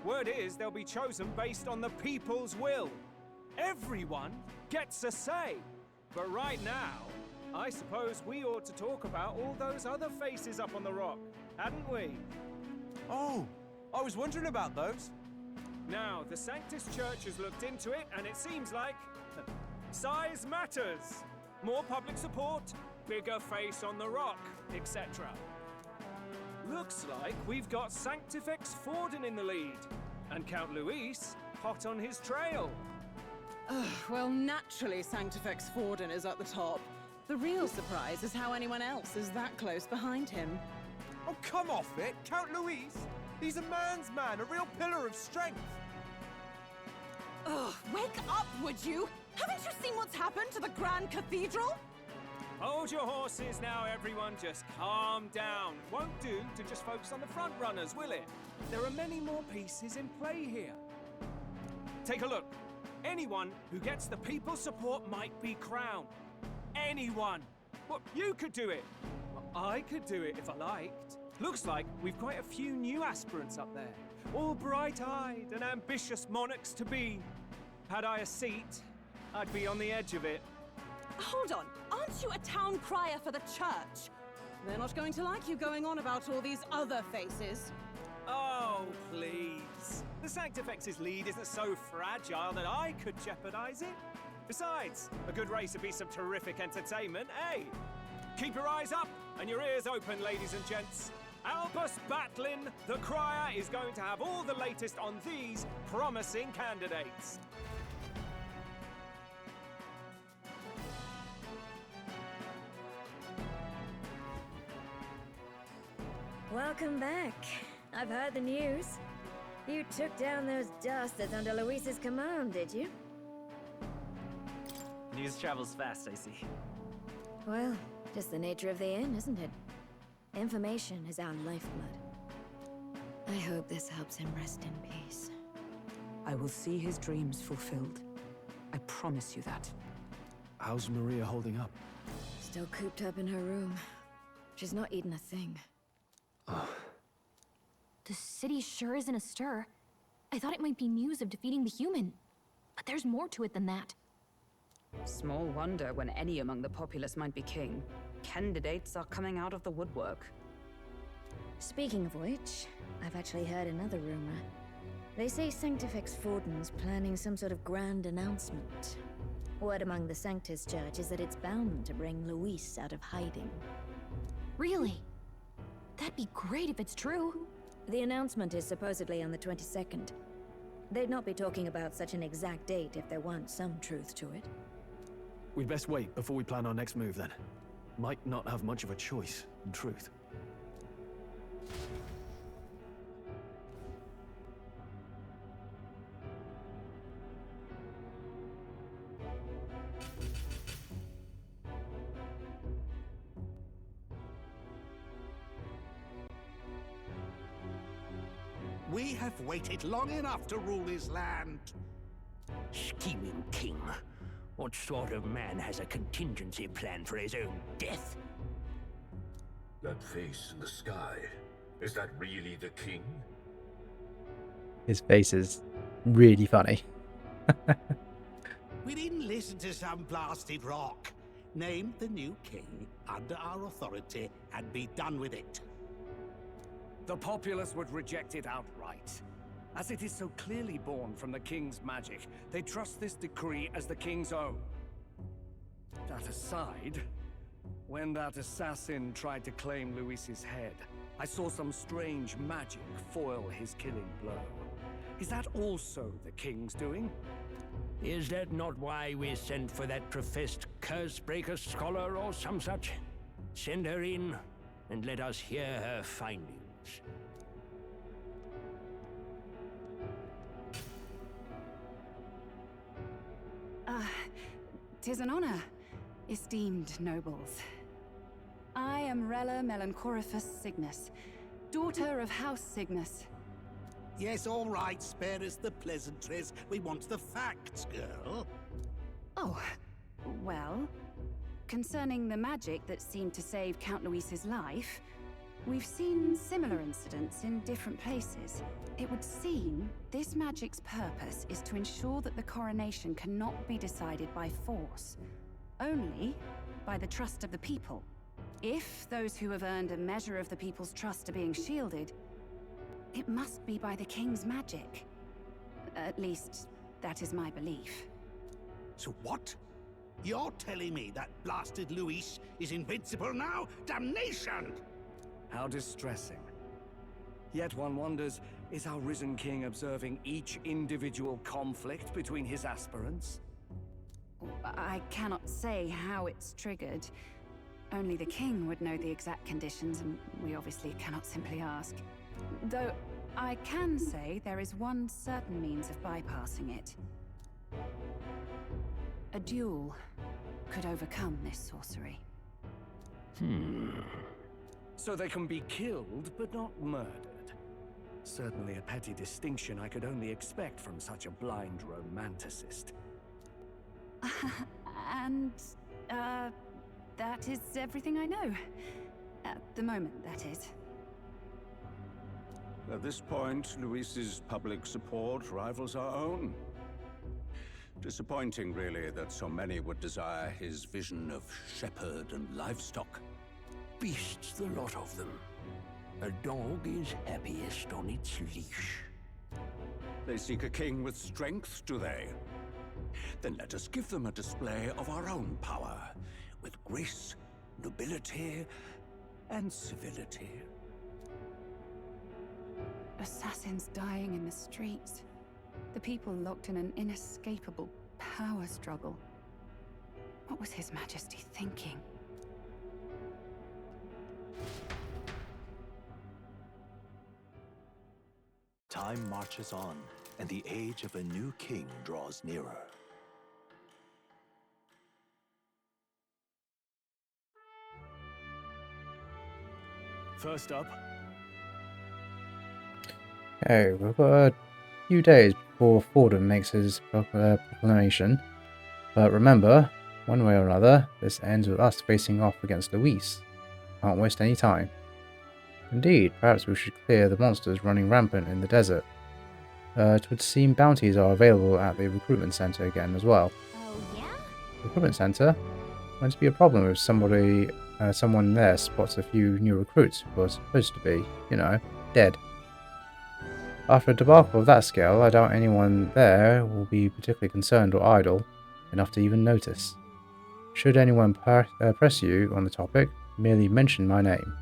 Word is they'll be chosen based on the people's will. Everyone gets a say. But right now, I suppose we ought to talk about all those other faces up on the rock, hadn't we? Oh, I was wondering about those. Now, the Sanctus Church has looked into it, and it seems like size matters. More public support, bigger face on the rock, etc. Looks like we've got Sanctifex Forden in the lead, and Count Luis hot on his trail. Well, naturally Sanctifex Forden is at the top. The real surprise is how anyone else is that close behind him. Oh, come off it, Count Luis. He's a man's man, a real pillar of strength. Ugh, wake up, would you? Haven't you seen what's happened to the Grand Cathedral? Hold your horses now, everyone. Just calm down. Won't do to just focus on the front runners, will it? There are many more pieces in play here. Take a look. Anyone who gets the people's support might be crowned. Anyone. Well, you could do it. Well, I could do it if I liked. Looks like we've quite a few new aspirants up there. All bright-eyed and ambitious monarchs to be. Had I a seat, I'd be on the edge of it. Hold on, aren't you a town crier for the church? They're not going to like you going on about all these other faces. Oh, please. The Sanctifex's lead isn't so fragile that I could jeopardize it. Besides, a good race would be some terrific entertainment, eh? Keep your eyes up and your ears open, ladies and gents. Albus Batlin, the Crier, is going to have all the latest on these promising candidates. Welcome back. I've heard the news. You took down those dastards under Luis's command, did you? News travels fast, I see. Well, just the nature of the inn, isn't it? Information is our lifeblood. I hope this helps him rest in peace. I will see his dreams fulfilled. I promise you that. How's Maria holding up? Still cooped up in her room. She's not eaten a thing. The city sure isn't astir. I thought it might be news of defeating the human. But there's more to it than that. Small wonder when any among the populace might be king. Candidates are coming out of the woodwork. Speaking of which, I've actually heard another rumor. They say Sanctifex Forden's planning some sort of grand announcement. Word among the Sanctus Church is that it's bound to bring Luis out of hiding. Really? That'd be great if it's true. The announcement is supposedly on the 22nd. They'd not be talking about such an exact date if there weren't some truth to it. We'd best wait before we plan our next move, then. Might not have much of a choice, in truth. We have waited long enough to rule his land. Scheming king. What sort of man has a contingency plan for his own death? That face in the sky, is that really the king? His face is really funny. We didn't listen to some blasted rock. Name the new king under our authority and be done with it. The populace would reject it outright. As it is so clearly born from the king's magic, they trust this decree as the king's own. That aside, when that assassin tried to claim Luis's head, I saw some strange magic foil his killing blow. Is that also the king's doing? Is that not why we sent for that professed curse-breaker scholar or some such? Send her in, and let us hear her findings. 'Tis an honor, esteemed nobles. I am Rella Melanchorophus Cygnus, daughter of House Cygnus. Yes, all right, spare us the pleasantries. We want the facts, girl. Oh, well, concerning the magic that seemed to save Count Luis's life, we've seen similar incidents in different places. It would seem this magic's purpose is to ensure that the coronation cannot be decided by force, only by the trust of the people. If those who have earned a measure of the people's trust are being shielded, it must be by the king's magic. At least, that is my belief. So what? You're telling me that blasted Luis is invincible now? Damnation! How distressing. Yet one wonders, is our risen king observing each individual conflict between his aspirants? I cannot say how it's triggered. Only the king would know the exact conditions, and we obviously cannot simply ask. Though, I can say there is one certain means of bypassing it. A duel could overcome this sorcery. So they can be killed, but not murdered. Certainly a petty distinction I could only expect from such a blind romanticist. And, that is everything I know. At the moment, that is. At this point, Luis's public support rivals our own. Disappointing, really, that so many would desire his vision of shepherd and livestock. beasts, the lot of them. A dog is happiest on its leash. They seek a king with strength, do they? Then let us give them a display of our own power, with grace, nobility, and civility. Assassins dying in the streets. The people locked in an inescapable power struggle. What was His Majesty thinking? Time marches on, and the age of a new king draws nearer. First up. Okay, we've got a few days before Forden makes his proclamation. But remember, one way or another, this ends with us facing off against Luis. Can't waste any time. Indeed, perhaps we should clear the monsters running rampant in the desert. It would seem bounties are available at the recruitment center again as well. Oh, yeah? Recruitment center? Won't be a problem if someone there spots a few new recruits who are supposed to be, you know, dead. After a debacle of that scale, I doubt anyone there will be particularly concerned or idle enough to even notice. Should anyone press you on the topic, merely mention my name.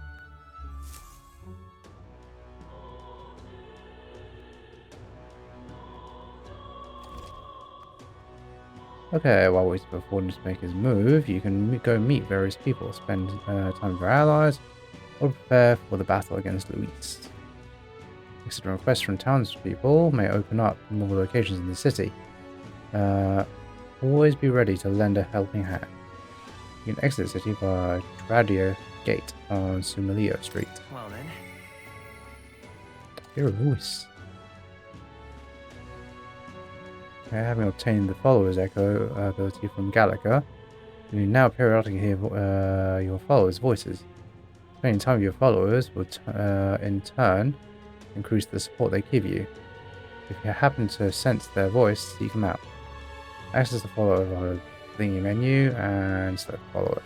Okay, while waiting for Forden to make his move, you can go meet various people, spend time with your allies, or prepare for the battle against Luis. Accepting requests from townspeople may open up more locations in the city. Always be ready to lend a helping hand. You can exit the city via Tradio Gate on Sumalio Street. Well then. Hear a voice. Having obtained the Follower's Echo ability from Gallica, you now periodically hear your followers' voices. Spending time with your followers will in turn increase the support they give you. If you happen to sense their voice, seek them out. Access the follower via the thingy menu and select follower.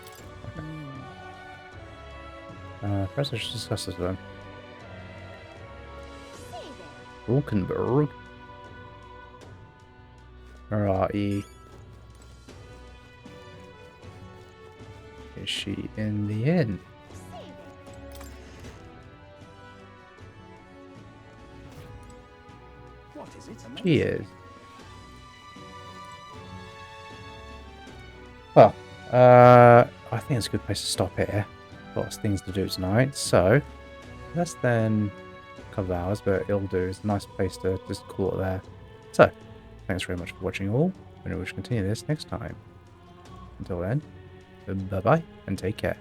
Okay. First I should discuss this one. Vulcanberg. Where are ye? Is she in the inn? What is it? She is. Well, I think it's a good place to stop here. Lots of things to do tonight, so less than a couple of hours, but it'll do. It's a nice place to just call it there. So, thanks very much for watching all, and we will continue this next time. Until then, bye-bye, and take care.